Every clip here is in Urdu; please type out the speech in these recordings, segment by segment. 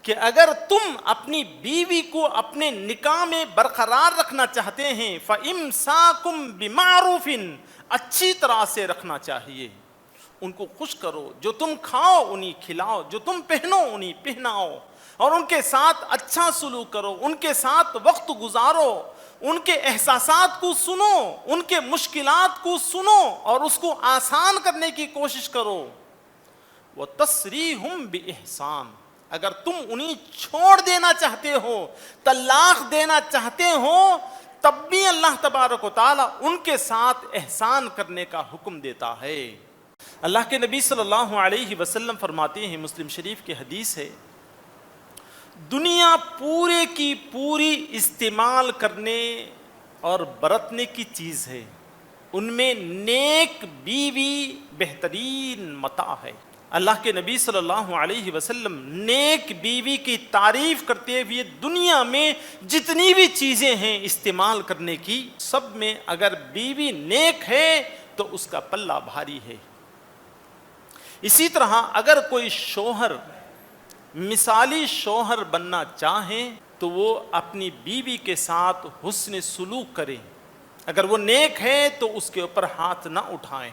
کہ اگر تم اپنی بیوی کو اپنے نکاح میں برقرار رکھنا چاہتے ہیں فَإِمْسَاكُمْ بِمَعْرُوفٍ، اچھی طرح سے رکھنا چاہیے، ان کو خوش کرو، جو تم کھاؤ انہیں کھلاؤ، جو تم پہنو انہیں پہناؤ، اور ان کے ساتھ اچھا سلوک کرو، ان کے ساتھ وقت گزارو، ان کے احساسات کو سنو، ان کے مشکلات کو سنو اور اس کو آسان کرنے کی کوشش کرو۔ وَتَسْرِيحُمْ بِإِحْسَانٍ، اگر تم انہیں چھوڑ دینا چاہتے ہو، طلاق دینا چاہتے ہو، تب بھی اللہ تبارک و تعالیٰ ان کے ساتھ احسان کرنے کا حکم دیتا ہے۔ اللہ کے نبی صلی اللہ علیہ وسلم فرماتے ہیں، مسلم شریف کی حدیث ہے، دنیا پورے کی پوری استعمال کرنے اور برتنے کی چیز ہے، ان میں نیک بیوی بہترین متاع ہے۔ اللہ کے نبی صلی اللہ علیہ وسلم نیک بیوی کی تعریف کرتے ہوئے دنیا میں جتنی بھی چیزیں ہیں استعمال کرنے کی، سب میں اگر بیوی نیک ہے تو اس کا پلہ بھاری ہے۔ اسی طرح اگر کوئی شوہر مثالی شوہر بننا چاہیں تو وہ اپنی بیوی کے ساتھ حسن سلوک کرے، اگر وہ نیک ہے تو اس کے اوپر ہاتھ نہ اٹھائیں۔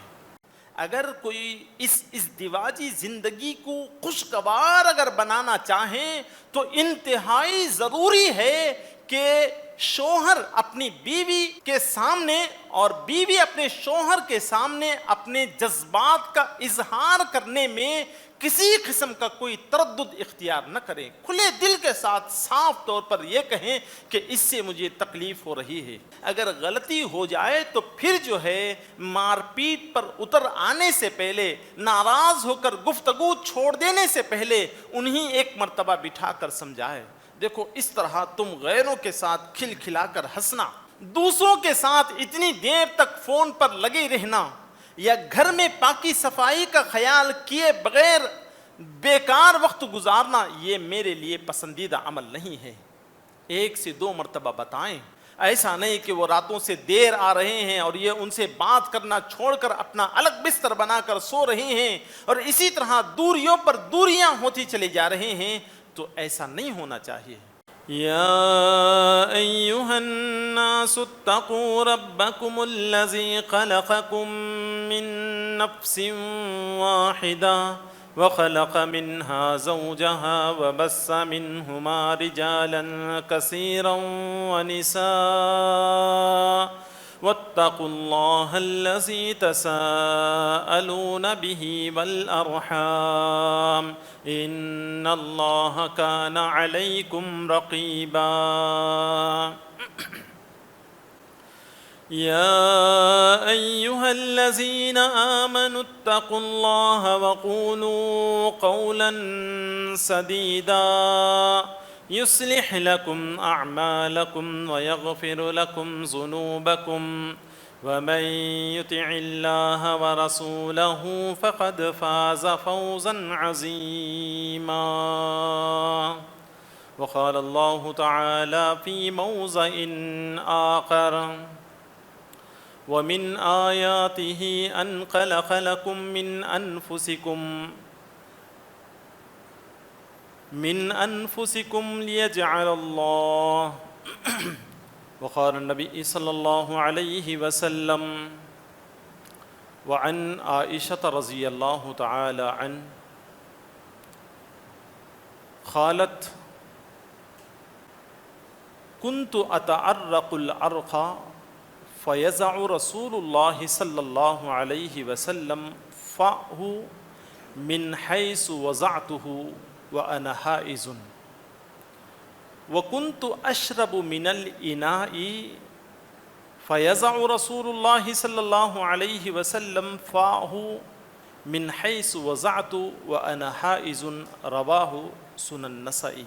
اگر کوئی اس ازدواجی زندگی کو خوشگوار اگر بنانا چاہیں تو انتہائی ضروری ہے کہ شوہر اپنی بیوی کے سامنے اور بیوی اپنے شوہر کے سامنے اپنے جذبات کا اظہار کرنے میں کسی قسم کا کوئی تردد اختیار نہ کریں، کھلے دل کے ساتھ صاف طور پر یہ کہیں کہ اس سے مجھے تکلیف ہو رہی ہے۔ اگر غلطی ہو جائے تو پھر جو ہے مار پیٹ پر اتر آنے سے پہلے، ناراض ہو کر گفتگو چھوڑ دینے سے پہلے انہیں ایک مرتبہ بٹھا کر سمجھائے، دیکھو اس طرح تم غیروں کے ساتھ کھل کھلا کر ہنسنا، دوسروں کے ساتھ اتنی دیر تک فون پر لگے رہنا یا گھر میں پاکی صفائی کا خیال کیے بغیر بیکار وقت گزارنا، یہ میرے لیے پسندیدہ عمل نہیں ہے۔ ایک سے دو مرتبہ بتائیں، ایسا نہیں کہ وہ راتوں سے دیر آ رہے ہیں اور یہ ان سے بات کرنا چھوڑ کر اپنا الگ بستر بنا کر سو رہے ہیں اور اسی طرح دوریوں پر دوریاں ہوتی چلے جا رہے ہیں، تو ایسا نہیں ہونا چاہیے۔ یا ایھا الناس اتقوا ربکم الذی خلقکم من نفس واحدہ وخلق منها زوجها وبث منهما رجالا كثيرا ونساء واتقوا الله الذي تساءلون به والأرحام إن الله كان عليكم رقيبا۔ يا أيها الذين آمنوا اتقوا الله وقولوا قولا سديدا يصلح لكم أعمالكم ويغفر لكم ذنوبكم ومن يطع الله ورسوله فقد فاز فوزا عظيما۔ وقال الله تعالى في موضع آخر ومن آياته أن خلق لكم من أنفسكم ليجعل الله وقال النبي صلى الله عليه وسلم وعن عائشة رضي الله تعالى عنه قالت كنت أتعرق العرق فيزع رسول الله صلى الله عليه وسلم فأه من حيث وزعته وأنا حائز وكنت أشرب من الإناء فيزع رسول الله صلى الله عليه وسلم فأه من حيث وزعت وأنا حائز، رواه سنن النسائی۔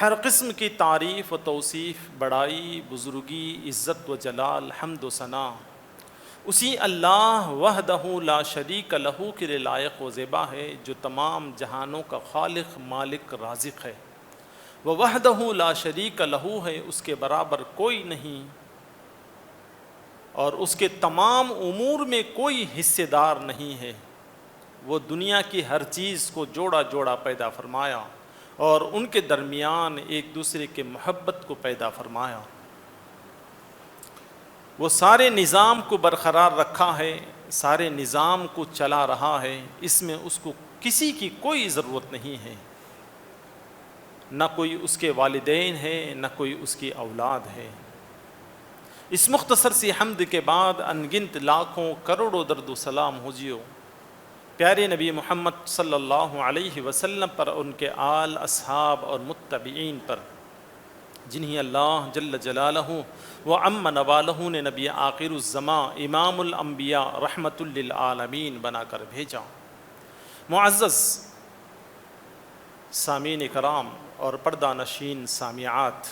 ہر قسم کی تعریف و توصیف، بڑائی، بزرگی، عزت و جلال، حمد و ثنا اسی اللہ وحدہ لا شریک لہ کے لیے لائق و زیبا ہے، جو تمام جہانوں کا خالق، مالک، رازق ہے۔ وہ وحدہ لا شریک لہ ہے، اس کے برابر کوئی نہیں اور اس کے تمام امور میں کوئی حصے دار نہیں ہے۔ وہ دنیا کی ہر چیز کو جوڑا جوڑا پیدا فرمایا اور ان کے درمیان ایک دوسرے کے محبت کو پیدا فرمایا. وہ سارے نظام کو برقرار رکھا ہے, سارے نظام کو چلا رہا ہے, اس میں اس کو کسی کی کوئی ضرورت نہیں ہے, نہ کوئی اس کے والدین ہے, نہ کوئی اس کی اولاد ہے. اس مختصر سی حمد کے بعد انگنت لاکھوں کروڑوں درد و سلام ہوجیو پیارے نبی محمد صلی اللہ علیہ وسلم پر, ان کے آل اصحاب اور متبعین پر, جنہیں اللہ جل جلالہ و عم نوالہ نے نبی آخر الزمان امام الانبیاء رحمت للعالمین بنا کر بھیجا. معزز سامعین کرام اور پردہ نشین سامعات,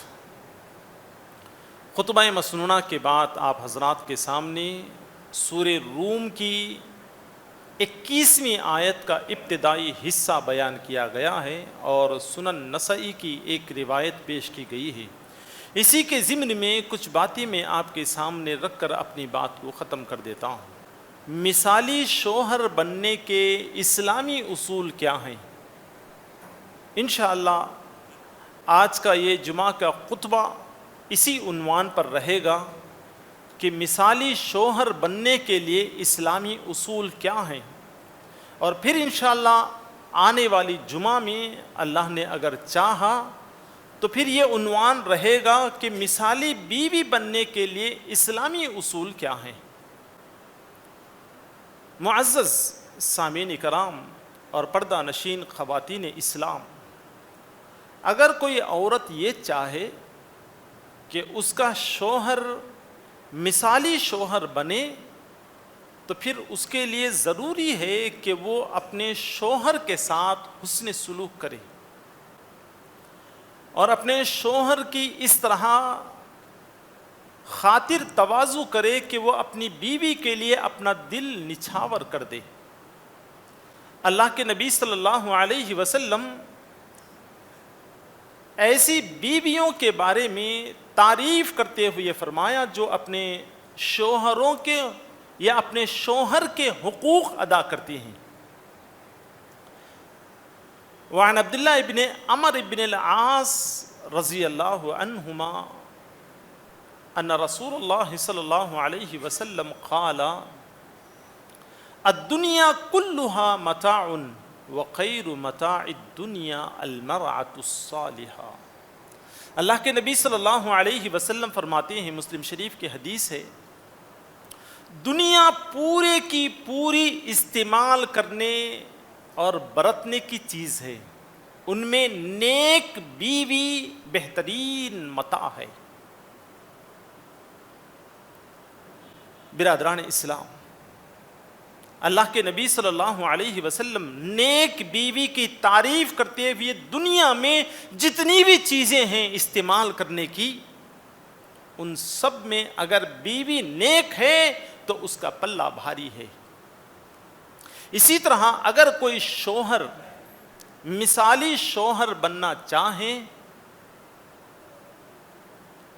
خطبہ مسنونہ کے بعد آپ حضرات کے سامنے سورہ روم کی 21ویں آیت کا ابتدائی حصہ بیان کیا گیا ہے اور سنن نسائی کی ایک روایت پیش کی گئی ہے. اسی کے ضمن میں کچھ باتیں میں آپ کے سامنے رکھ کر اپنی بات کو ختم کر دیتا ہوں. مثالی شوہر بننے کے اسلامی اصول کیا ہیں؟ انشاءاللہ آج کا یہ جمعہ کا خطبہ اسی عنوان پر رہے گا کہ مثالی شوہر بننے کے لیے اسلامی اصول کیا ہیں, اور پھر انشاءاللہ آنے والی جمعہ میں اللہ نے اگر چاہا تو پھر یہ عنوان رہے گا کہ مثالی بیوی بننے کے لیے اسلامی اصول کیا ہیں. معزز سامعین کرام اور پردہ نشین خواتین اسلام, اگر کوئی عورت یہ چاہے کہ اس کا شوہر مثالی شوہر بنے تو پھر اس کے لیے ضروری ہے کہ وہ اپنے شوہر کے ساتھ حسن سلوک کرے اور اپنے شوہر کی اس طرح خاطر تواضع کرے کہ وہ اپنی بیوی کے لیے اپنا دل نچھاور کر دے. اللہ کے نبی صلی اللہ علیہ وسلم ایسی بیویوں کے بارے میں تعریف کرتے ہوئے فرمایا جو اپنے شوہروں کے یا اپنے شوہر کے حقوق ادا کرتی ہیں. وعن عبداللہ ابن عمر ابن العاص رضی اللہ عنہما ان رسول اللہ صلی اللہ علیہ وسلم قال الدنیا کلها متاع وخیر متاع الدنیا المرأة الصالحہ. اللہ کے نبی صلی اللہ علیہ وسلم فرماتے ہیں, مسلم شریف کی حدیث ہے, دنیا پورے کی پوری استعمال کرنے اور برتنے کی چیز ہے, ان میں نیک بیوی بہترین متاع ہے. برادران اسلام, اللہ کے نبی صلی اللہ علیہ وسلم نیک بیوی کی تعریف کرتے ہوئے دنیا میں جتنی بھی چیزیں ہیں استعمال کرنے کی, ان سب میں اگر بیوی نیک ہے تو اس کا پلہ بھاری ہے. اسی طرح اگر کوئی شوہر مثالی شوہر بننا چاہے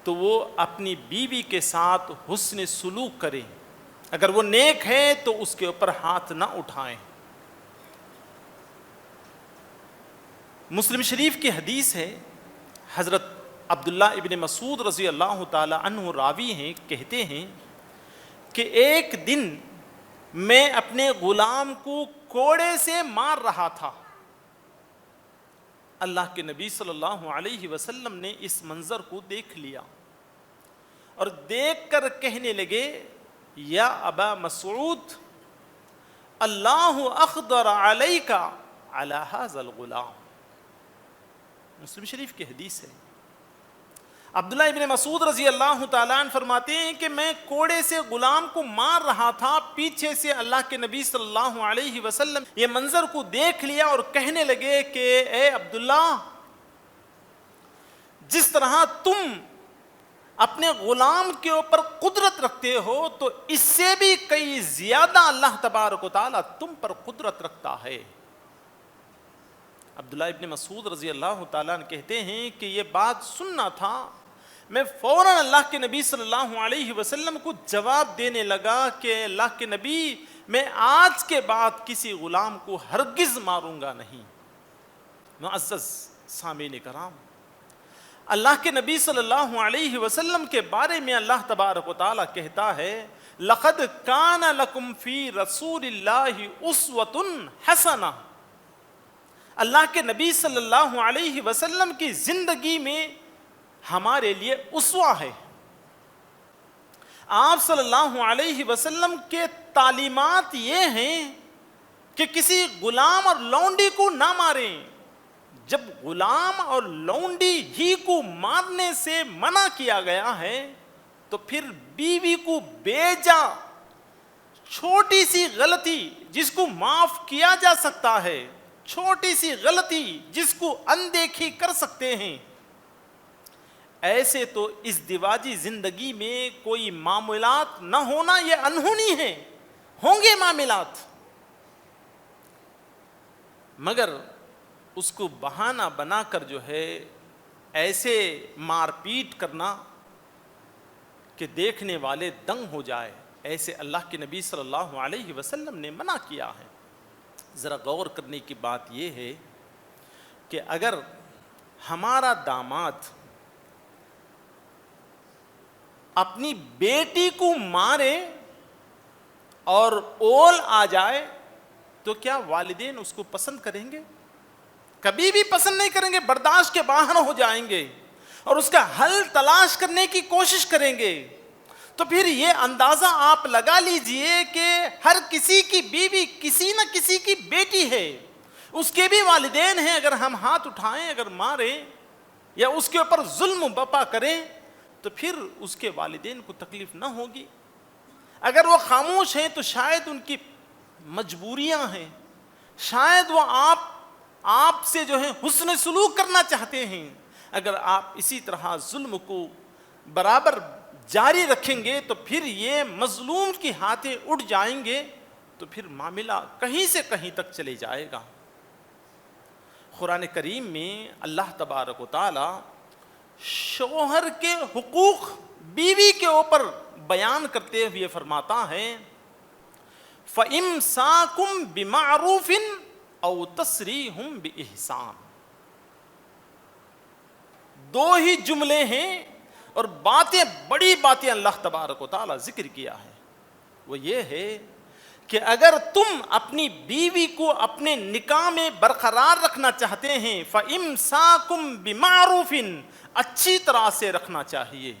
تو وہ اپنی بیوی کے ساتھ حسن سلوک کرے, اگر وہ نیک ہے تو اس کے اوپر ہاتھ نہ اٹھائیں. مسلم شریف کی حدیث ہے, حضرت عبداللہ ابن مسعود رضی اللہ تعالی عنہ راوی ہیں, کہتے ہیں کہ ایک دن میں اپنے غلام کو کوڑے سے مار رہا تھا. اللہ کے نبی صلی اللہ علیہ وسلم نے اس منظر کو دیکھ لیا اور دیکھ کر کہنے لگے, یا ابا مسعود اللہ اقدر علیک علی ھذا الغلام. مسلم شریف کی حدیث ہے. عبداللہ ابن مسعود رضی اللہ تعالیٰ عنہ فرماتے ہیں کہ میں کوڑے سے غلام کو مار رہا تھا, پیچھے سے اللہ کے نبی صلی اللہ علیہ وسلم یہ منظر کو دیکھ لیا اور کہنے لگے کہ اے عبداللہ, جس طرح تم اپنے غلام کے اوپر قدرت رکھتے ہو تو اس سے بھی کئی زیادہ اللہ تبارک و تعالیٰ تم پر قدرت رکھتا ہے. عبداللہ ابن مسعود رضی اللہ تعالیٰ عنہ کہتے ہیں کہ یہ بات سننا تھا, میں فوراً اللہ کے نبی صلی اللہ علیہ وسلم کو جواب دینے لگا کہ اللہ کے نبی، میں آج کے بعد کسی غلام کو ہرگز ماروں گا نہیں۔ معزز سامعین کرام، اللہ کے نبی صلی اللہ علیہ وسلم کے بارے میں اللہ تبارک و تعالیٰ کہتا ہے، لَقَدْ كَانَ لَكُمْ فِي رَسُولِ اللَّهِ أُسْوَةٌ حَسَنَةٌ، اللہ کے نبی صلی اللہ علیہ وسلم کی زندگی میں ہمارے لیے اسوہ ہے۔ آپ صلی اللہ علیہ وسلم کے تعلیمات یہ ہیں کہ کسی غلام اور لونڈی کو نہ ماریں۔ جب غلام اور لونڈی ہی کو مارنے سے منع کیا گیا ہے تو پھر بیوی کو بیجا چھوٹی سی غلطی جس کو معاف کیا جا سکتا ہے، چھوٹی سی غلطی جس کو اندیکھی کر سکتے ہیں، ایسے تو اس دیواجی زندگی میں کوئی معاملات نہ ہونا یہ انہونی ہے، ہوں گے معاملات، مگر اس کو بہانہ بنا کر جو ہے ایسے مار پیٹ کرنا کہ دیکھنے والے دنگ ہو جائے، ایسے اللہ کے نبی صلی اللہ علیہ وسلم نے منع کیا ہے۔ ذرا غور کرنے کی بات یہ ہے کہ اگر ہمارا داماد اپنی بیٹی کو مارے اور اول آ جائے تو کیا والدین اس کو پسند کریں گے؟ کبھی بھی پسند نہیں کریں گے، برداشت کے باہر ہو جائیں گے اور اس کا حل تلاش کرنے کی کوشش کریں گے۔ تو پھر یہ اندازہ آپ لگا لیجئے کہ ہر کسی کی بیوی کسی نہ کسی کی بیٹی ہے، اس کے بھی والدین ہیں، اگر ہم ہاتھ اٹھائیں، اگر ماریں یا اس کے اوپر ظلم بپا کریں تو پھر اس کے والدین کو تکلیف نہ ہوگی۔ اگر وہ خاموش ہیں تو شاید ان کی مجبوریاں ہیں، شاید وہ آپ سے جو ہے حسن سلوک کرنا چاہتے ہیں۔ اگر آپ اسی طرح ظلم کو برابر جاری رکھیں گے تو پھر یہ مظلوم کی ہاتھیں اٹھ جائیں گے تو پھر معاملہ کہیں سے کہیں تک چلے جائے گا۔ قرآن کریم میں اللہ تبارک و تعالی شوہر کے حقوق بیوی کے اوپر بیان کرتے ہوئے فرماتا ہے، فَإِمْسَاكُمْ بِمَعْرُوفٍ او تسریحٌ بِإِحْسَان، دو ہی جملے ہیں اور بڑی باتیں اللہ تبارک و تعالی ذکر کیا ہے۔ وہ یہ ہے کہ اگر تم اپنی بیوی کو اپنے نکاح میں برقرار رکھنا چاہتے ہیں، فَإِمْسَاكُمْ بِمَعْرُوفٍ، اچھی طرح سے رکھنا چاہیے،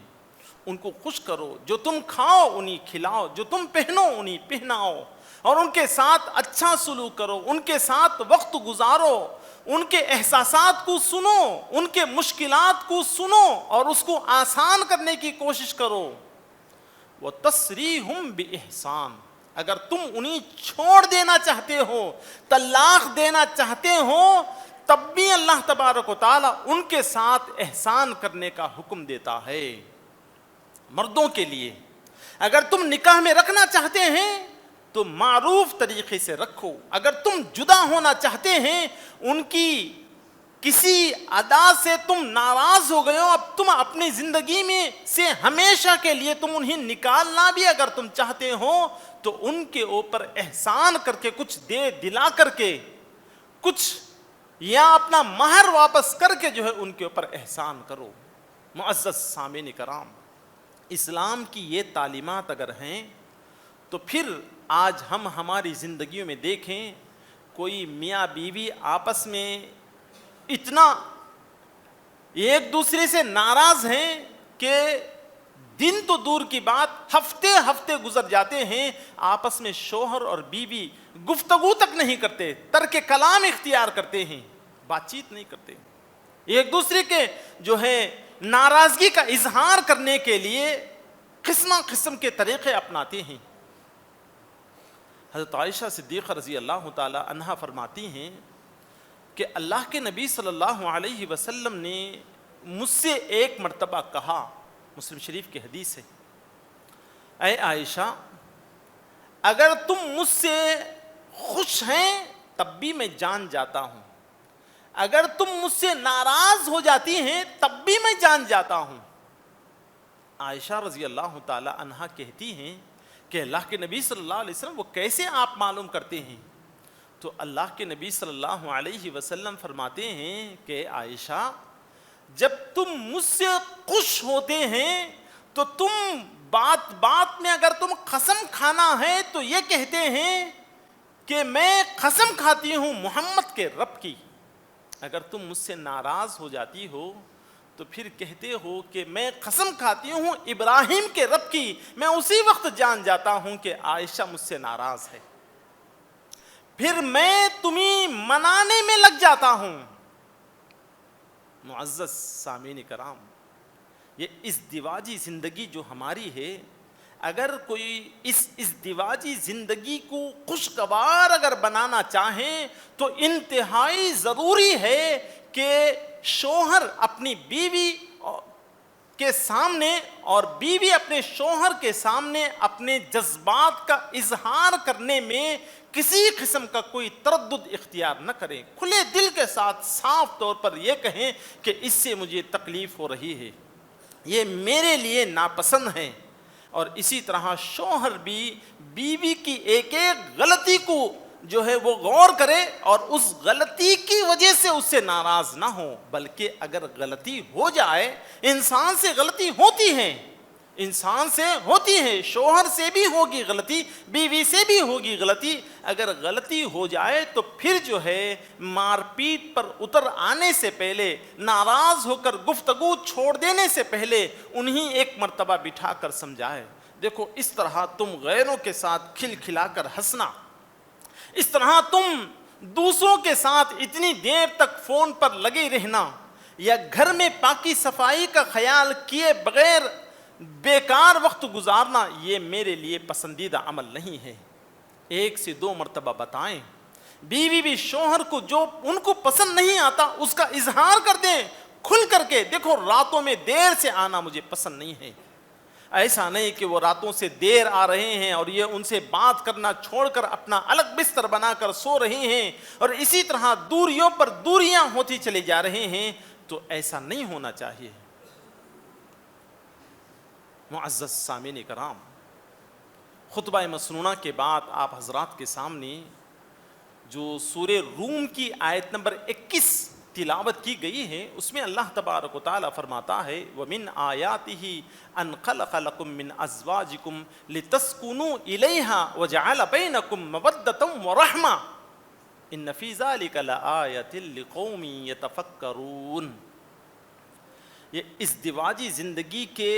ان کو خوش کرو، جو تم کھاؤ انہیں کھلاؤ، جو تم پہنو انہیں پہناؤ، اور ان کے ساتھ اچھا سلوک کرو، ان کے ساتھ وقت گزارو، ان کے احساسات کو سنو، ان کے مشکلات کو سنو اور اس کو آسان کرنے کی کوشش کرو۔ وَتَسْرِيحٌ بِإِحْسَان، اگر تم انہیں چھوڑ دینا چاہتے ہو، طلاق دینا چاہتے ہو، تب بھی اللہ تبارک و تعالی ان کے ساتھ احسان کرنے کا حکم دیتا ہے۔ مردوں کے لیے اگر تم نکاح میں رکھنا چاہتے ہیں تو معروف طریقے سے رکھو، اگر تم جدا ہونا چاہتے ہیں، ان کی کسی ادا سے تم ناراض ہو گئے ہو، اب تم اپنی زندگی میں سے ہمیشہ کے لیے تم انہیں نکالنا بھی اگر تم چاہتے ہو تو ان کے اوپر احسان کر کے، کچھ دے دلا کر کے، کچھ یا اپنا مہر واپس کر کے جو ہے ان کے اوپر احسان کرو۔ معزز سامعین کرام، اسلام کی یہ تعلیمات اگر ہیں تو پھر آج ہم ہماری زندگیوں میں دیکھیں، کوئی میاں بیوی آپس میں اتنا ایک دوسرے سے ناراض ہیں کہ دن تو دور کی بات ہفتے گزر جاتے ہیں، آپس میں شوہر اور بیوی گفتگو تک نہیں کرتے، ترک کلام اختیار کرتے ہیں، بات چیت نہیں کرتے، ایک دوسرے کے جو ہے ناراضگی کا اظہار کرنے کے لیے قسم کے طریقے اپناتے ہیں۔ حضرت عائشہ صدیقہ رضی اللہ تعالی عنہا فرماتی ہیں کہ اللہ کے نبی صلی اللہ علیہ وسلم نے مجھ سے ایک مرتبہ کہا، مسلم شریف کی حدیث ہے، اے عائشہ، اگر تم مجھ سے خوش ہیں تب بھی میں جان جاتا ہوں، اگر تم مجھ سے ناراض ہو جاتی ہیں تب بھی میں جان جاتا ہوں، عائشہ رضی اللہ تعالی عنہا کہتی ہیں کہ اللہ کے نبی صلی اللہ علیہ وسلم وہ کیسے آپ معلوم کرتے ہیں؟ تو اللہ کے نبی صلی اللہ علیہ وسلم فرماتے ہیں کہ عائشہ جب تم مجھ سے خوش ہوتے ہیں تو تم بات بات میں اگر تم قسم کھانا ہے تو یہ کہتے ہیں کہ میں قسم کھاتی ہوں محمد کے رب کی. اگر تم مجھ سے ناراض ہو جاتی ہو تو پھر کہتے ہو کہ میں قسم کھاتی ہوں ابراہیم کے رب کی. میں اسی وقت جان جاتا ہوں کہ عائشہ مجھ سے ناراض ہے, پھر میں تمہیں منانے میں لگ جاتا ہوں. معزز سامعین کرام, یہ ازدواجی زندگی جو ہماری ہے, اگر کوئی اس ازدواجی زندگی کو خوشگوار اگر بنانا چاہیں تو انتہائی ضروری ہے کہ شوہر اپنی بیوی کے سامنے اور بیوی اپنے شوہر کے سامنے اپنے جذبات کا اظہار کرنے میں کسی قسم کا کوئی تردد اختیار نہ کریں. کھلے دل کے ساتھ صاف طور پر یہ کہیں کہ اس سے مجھے تکلیف ہو رہی ہے, یہ میرے لیے ناپسند ہے. اور اسی طرح شوہر بھی بیوی کی ایک ایک غلطی کو جو ہے وہ غور کرے اور اس غلطی کی وجہ سے اس سے ناراض نہ ہو, بلکہ اگر غلطی ہو جائے, انسان سے غلطی ہوتی ہے, انسان سے ہوتی ہے, شوہر سے بھی ہوگی غلطی, بیوی سے بھی ہوگی غلطی. اگر غلطی ہو جائے تو پھر جو ہے مار پیٹ پر اتر آنے سے پہلے, ناراض ہو کر گفتگو چھوڑ دینے سے پہلے انہیں ایک مرتبہ بٹھا کر سمجھائے. دیکھو اس طرح تم غیروں کے ساتھ کھل کھلا کر ہنسنا, اس طرح تم دوسروں کے ساتھ اتنی دیر تک فون پر لگے رہنا یا گھر میں پاکی صفائی کا خیال کیے بغیر بیکار وقت گزارنا, یہ میرے لیے پسندیدہ عمل نہیں ہے. 1 سے 2 مرتبہ بتائیں. بیوی بھی شوہر کو جو ان کو پسند نہیں آتا اس کا اظہار کر دیں کھل کر کے. دیکھو راتوں میں دیر سے آنا مجھے پسند نہیں ہے. ایسا نہیں کہ وہ راتوں سے دیر آ رہے ہیں اور یہ ان سے بات کرنا چھوڑ کر اپنا الگ بستر بنا کر سو رہے ہیں اور اسی طرح دوریوں پر دوریاں ہوتی چلے جا رہے ہیں, تو ایسا نہیں ہونا چاہیے. معزز سامعین کرام, خطبہ مسنونہ کے بعد آپ حضرات کے سامنے جو سورہ روم کی آیت نمبر 21 تلاوت کی گئی ہے, اس میں اللہ تبارک و تعالی فرماتا ہے وَمِنْ آيَاتِهِ أَنْ خَلَقَ لَكُم مِّنْ أَزْوَاجِكُمْ لِتَسْكُنُوا إِلَيْهَا وَجَعَلَ بَيْنَكُم مَّوَدَّةً وَرَحْمَةً إِنَّ فِي ذَلِكَ لَآيَةً لِقَوْمٍ يَتَفَكَّرُونَ. یہ ازدواجی زندگی کے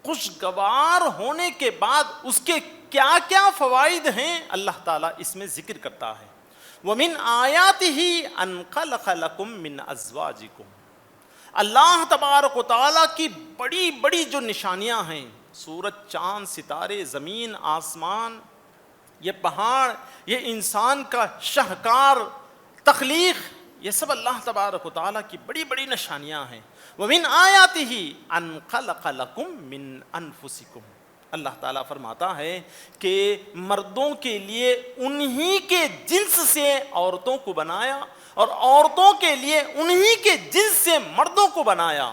خوشگوار ہونے کے بعد اس کے کیا کیا فوائد ہیں اللہ تعالیٰ اس میں ذکر کرتا ہے. وَمِنْ آيَاتِهِ أَنْ خَلَقَ لَكُم مِّنْ أَزْوَاجِكُمْ. اللہ تبارک و تعالیٰ کی بڑی بڑی جو نشانیاں ہیں, سورج, چاند, ستارے, زمین, آسمان, یہ پہاڑ, یہ انسان کا شاہکار تخلیق, یہ سب اللہ تبارک و تعالیٰ کی بڑی بڑی نشانیاں ہیں. وَمِنْ آيَاتِهِ أَنْ خَلَقَ لَكُم مِّنْ أَنفُسِكُمْ. اللہ تعالیٰ فرماتا ہے کہ مردوں کے لیے انہی کے جنس سے عورتوں کو بنایا اور عورتوں کے لیے انہی کے جنس سے مردوں کو بنایا.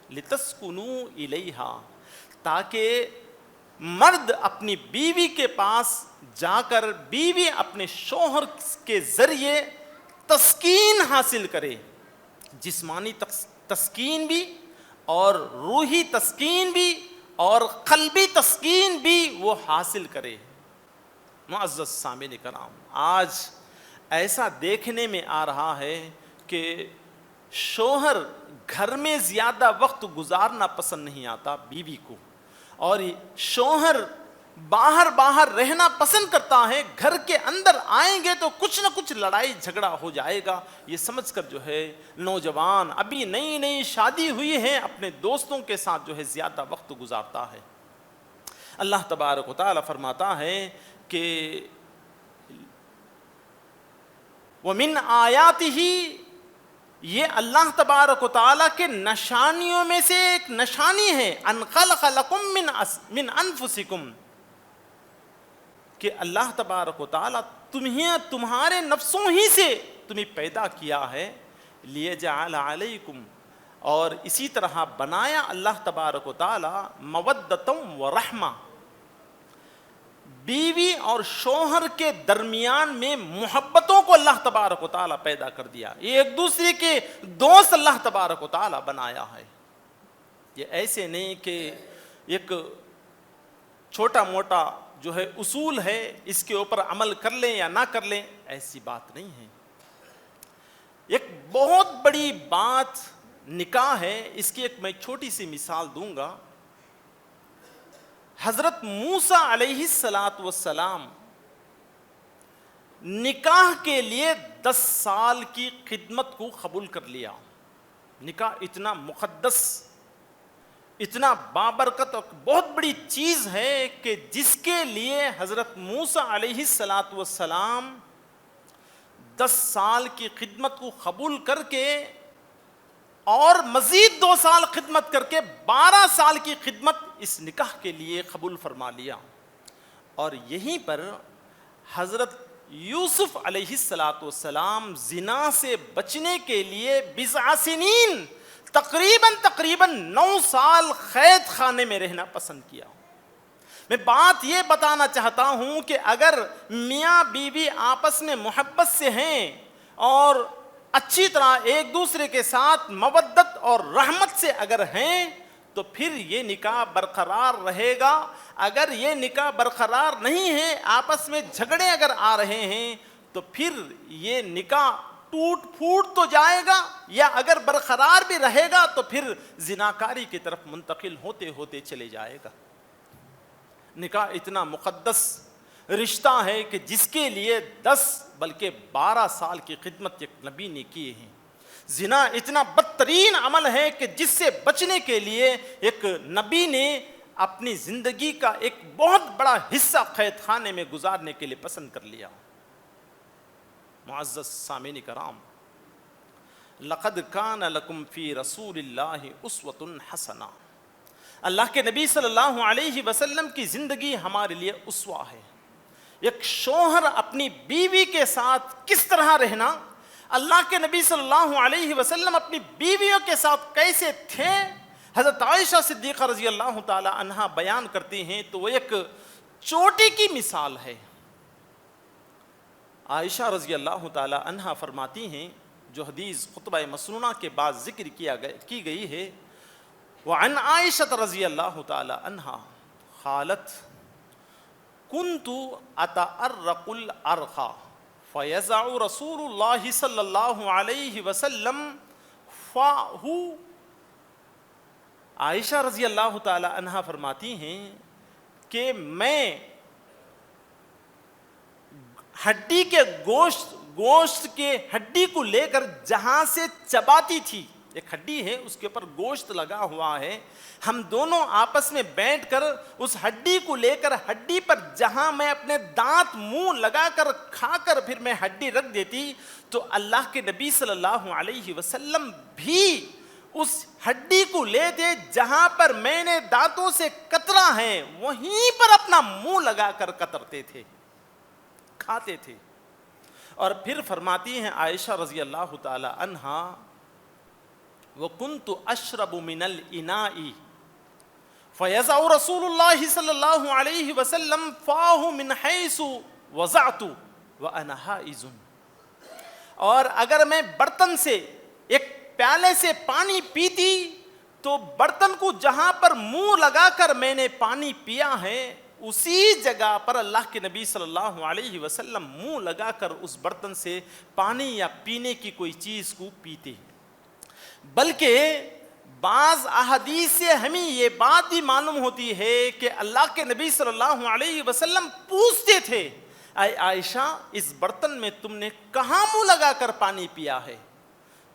لِتَسْكُنُوا إِلَيْهَا, تاکہ مرد اپنی بیوی کے پاس جا کر بیوی اپنے شوہر کے ذریعے تسکین حاصل کرے, جسمانی تسکین بھی اور روحی تسکین بھی اور قلبی تسکین بھی وہ حاصل کرے. معزز سامعین کرام, آج ایسا دیکھنے میں آ رہا ہے کہ شوہر گھر میں زیادہ وقت گزارنا پسند نہیں آتا بیوی کو, اور شوہر باہر رہنا پسند کرتا ہے. گھر کے اندر آئیں گے تو کچھ نہ کچھ لڑائی جھگڑا ہو جائے گا, یہ سمجھ کر جو ہے نوجوان ابھی نئی شادی ہوئی ہے اپنے دوستوں کے ساتھ جو ہے زیادہ وقت گزارتا ہے. اللہ تبارک و تعالی فرماتا ہے کہ وَمِنْ آيَاتِهِ, یہ اللہ تبارک و تعالیٰ کے نشانیوں میں سے ایک نشانی ہے. أَنْ خَلَقَ لَكُم مِّنْ أَنفُسِكُمْ, کہ اللہ تبارک و تعالیٰ تمہیں تمہارے نفسوں ہی سے تمہیں پیدا کیا ہے. لِيَجْعَلَ عَلَيْكُمْ, اور اسی طرح بنایا اللہ تبارک و تعالی مودتم و رحمہ، بیوی اور شوہر کے درمیان میں محبتوں کو اللہ تبارک و تعالی پیدا کر دیا، یہ ایک دوسرے کے دوست اللہ تبارک و تعالی بنایا ہے۔ یہ ایسے نہیں کہ ایک چھوٹا موٹا جو ہے اصول ہے اس کے اوپر عمل کر لیں یا نہ کر لیں، ایسی بات نہیں ہے۔ ایک بہت بڑی بات نکاح ہے، اس کی ایک میں چھوٹی سی مثال دوں گا۔ حضرت موسیٰ علیہ السلام نکاح کے لیے 10 سال کی خدمت کو قبول کر لیا۔ نکاح اتنا مقدس، اتنا بابرکت اور بہت بڑی چیز ہے کہ جس کے لیے حضرت موسیٰ علیہ السلام 10 سال کی خدمت کو قبول کر کے اور مزید 2 سال خدمت کر کے 12 سال کی خدمت اس نکاح کے لیے قبول فرما لیا۔ اور یہیں پر حضرت یوسف علیہ السلام زنا سے بچنے کے لیے 20 سنین تقریباً 9 سال قید خانے میں رہنا پسند کیا۔ میں بات یہ بتانا چاہتا ہوں کہ اگر میاں بیوی آپس میں محبت سے ہیں اور اچھی طرح ایک دوسرے کے ساتھ مودت اور رحمت سے اگر ہیں تو پھر یہ نکاح برقرار رہے گا۔ اگر یہ نکاح برقرار نہیں ہے، آپس میں جھگڑے اگر آ رہے ہیں تو پھر یہ نکاح ٹوٹ پھوٹ تو جائے گا، یا اگر برقرار بھی رہے گا تو پھر زناکاری کی طرف منتقل ہوتے ہوتے چلے جائے گا۔ نکاح اتنا مقدس رشتہ ہے کہ جس کے لیے 10 بلکہ 12 سال کی خدمت ایک نبی نے کی ہے۔ زنا اتنا بدترین عمل ہے کہ جس سے بچنے کے لیے ایک نبی نے اپنی زندگی کا ایک بہت بڑا حصہ قید خانے میں گزارنے کے لیے پسند کر لیا۔ معزز سامعین کرام، لقد کان لکم فی رسول اللہ اسوۃ حسنہ، اللہ کے نبی صلی اللہ علیہ وسلم کی زندگی ہمارے لیے اسوہ ہے۔ ایک شوہر اپنی بیوی کے ساتھ کس طرح رہنا، اللہ کے نبی صلی اللہ علیہ وسلم اپنی بیویوں کے ساتھ کیسے تھے، حضرت عائشہ صدیقہ رضی اللہ تعالی عنہا بیان کرتی ہیں تو وہ ایک چوٹی کی مثال ہے۔ عائشہ رضی اللہ تعالی عنہا فرماتی ہیں، جو حدیث خطبہ مسنونہ کے بعد ذکر کی گئی ہے، وعن عائشہ رضی اللہ تعالی عنہا قالت كنت اتعرق العرق فيزع رسول اللہ صلی اللہ علیہ وسلم فاہ۔ عائشہ رضی اللہ تعالی عنہا فرماتی ہیں کہ میں ہڈی کے گوشت کے ہڈی کو لے کر جہاں سے چباتی تھی، ایک ہڈی ہے اس کے اوپر گوشت لگا ہوا ہے، ہم دونوں آپس میں بیٹھ کر اس ہڈی کو لے کر ہڈی پر جہاں میں اپنے دانت منہ لگا کر کھا کر پھر میں ہڈی رکھ دیتی تو اللہ کے نبی صلی اللہ علیہ وسلم بھی اس ہڈی کو لیتے جہاں پر میں نے دانتوں سے کترا ہے وہیں پر اپنا منہ لگا کر کترتے تھے، کھاتے تھے۔ اور پھر فرماتی ہیں عائشہ رضی اللہ تعالی عنہا وَكُنْتُ أَشْرَبُ مِنَ الْإِنَاءِ فَيَزَعُ رَسُولُ اللَّهِ صلی اللہ علیہ وسلم فَاهُ مِنْ حَيْثُ وَزَعْتُ وَأَنَا حَائِزٌ، اور اگر میں برتن سے ایک پیالے سے پانی پیتی تو برتن کو جہاں پر منہ لگا کر میں نے پانی پیا ہے اسی جگہ پر اللہ کے نبی صلی اللہ علیہ وسلم منہ لگا کر اس برتن سے پانی یا پینے کی کوئی چیز کو پیتے۔ بلکہ بعض احادیث سے ہمیں یہ بات بھی معلوم ہوتی ہے کہ اللہ کے نبی صلی اللہ علیہ وسلم پوچھتے تھے، اے عائشہ اس برتن میں تم نے کہاں منہ لگا کر پانی پیا ہے؟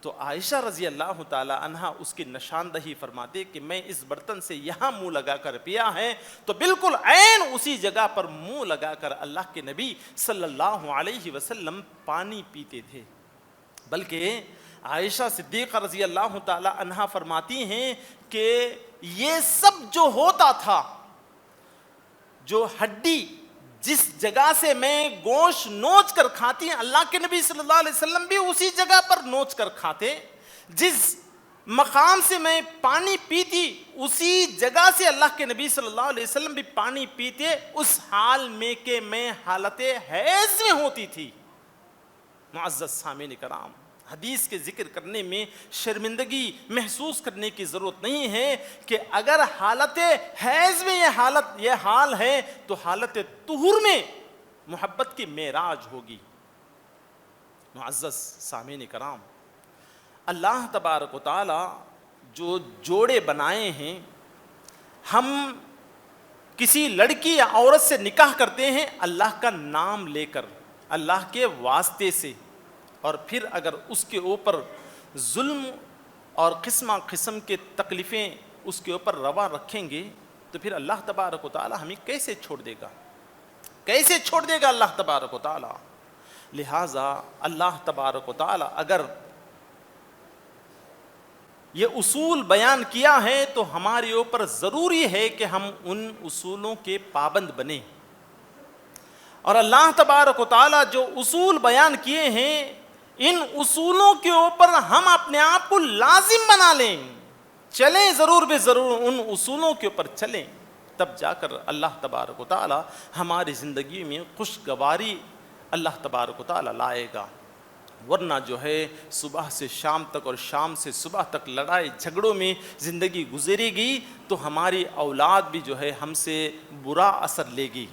تو عائشہ رضی اللہ تعالی عنہا اس کی نشاندہی فرماتے کہ میں اس برتن سے یہاں منہ لگا کر پیا ہے، تو بالکل عین اسی جگہ پر منہ لگا کر اللہ کے نبی صلی اللہ علیہ وسلم پانی پیتے تھے۔ بلکہ عائشہ صدیقہ رضی اللہ تعالی عنہا فرماتی ہیں کہ یہ سب جو ہوتا تھا، جو ہڈی جس جگہ سے میں گوشت نوچ کر کھاتی ہیں، اللہ کے نبی صلی اللہ علیہ وسلم بھی اسی جگہ پر نوچ کر کھاتے، جس مقام سے میں پانی پیتی، اسی جگہ سے اللہ کے نبی صلی اللہ علیہ وسلم بھی پانی پیتے، اس حال میں کہ میں حالت حیض میں ہوتی تھی۔ معزز سامعین کرام، حدیث کے ذکر کرنے میں شرمندگی محسوس کرنے کی ضرورت نہیں ہے کہ اگر حالت حیض میں یہ حال ہے تو حالت طہور میں محبت کی معراج ہوگی۔ معزز سامعین کرام، اللہ تبارک و تعالی جو جوڑے بنائے ہیں، ہم کسی لڑکی یا عورت سے نکاح کرتے ہیں اللہ کا نام لے کر، اللہ کے واسطے سے، اور پھر اگر اس کے اوپر ظلم اور قسم کے تکلیفیں اس کے اوپر روا رکھیں گے تو پھر اللہ تبارک و تعالی ہمیں کیسے چھوڑ دے گا؟ کیسے چھوڑ دے گا اللہ تبارک و تعالی؟ لہٰذا اللہ تبارک و تعالی اگر یہ اصول بیان کیا ہے تو ہمارے اوپر ضروری ہے کہ ہم ان اصولوں کے پابند بنیں، اور اللہ تبارک و تعالی جو اصول بیان کیے ہیں ان اصولوں کے اوپر ہم اپنے آپ کو لازم بنا لیں، چلیں ضرور بے ضرور ان اصولوں کے اوپر چلیں، تب جا کر اللہ تبارک و تعالی ہماری زندگی میں خوشگواری اللہ تبارک و تعالی لائے گا۔ ورنہ جو ہے صبح سے شام تک اور شام سے صبح تک لڑائی جھگڑوں میں زندگی گزرے گی تو ہماری اولاد بھی جو ہے ہم سے برا اثر لے گی۔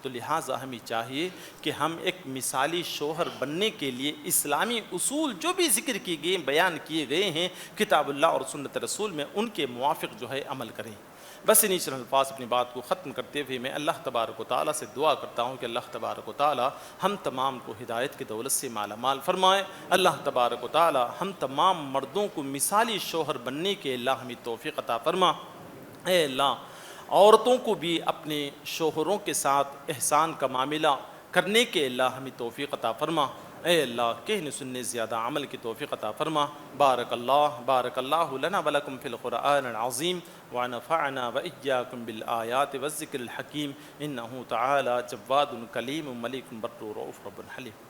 تو لہٰذا ہمیں چاہیے کہ ہم ایک مثالی شوہر بننے کے لیے اسلامی اصول جو بھی ذکر کیے گئے بیان کیے گئے ہیں کتاب اللہ اور سنت رسول میں، ان کے موافق جو ہے عمل کریں۔ بس انہی چند الفاظ اپنی بات کو ختم کرتے ہوئے میں اللہ تبارک و تعالیٰ سے دعا کرتا ہوں کہ اللہ تبارک و تعالیٰ ہم تمام کو ہدایت کی دولت سے مالا مال فرمائے۔ اللہ تبارک و تعالیٰ ہم تمام مردوں کو مثالی شوہر بننے کے اللہ ہمیں توفیق عطا فرما۔ اے اللہ، عورتوں کو بھی اپنے شوہروں کے ساتھ احسان کا معاملہ کرنے کے اللہ ہمیں توفیق عطا فرما۔ اے اللہ، کہنے سننے زیادہ عمل کی توفیق عطا فرما۔ بارک اللہ لنا ولکم فی القرآن العظیم ونفعنا وإیاکم بالآیات والذکر الحکیم، انہ تعالی جواد کلیم ملک بر رؤوف رب حلیم۔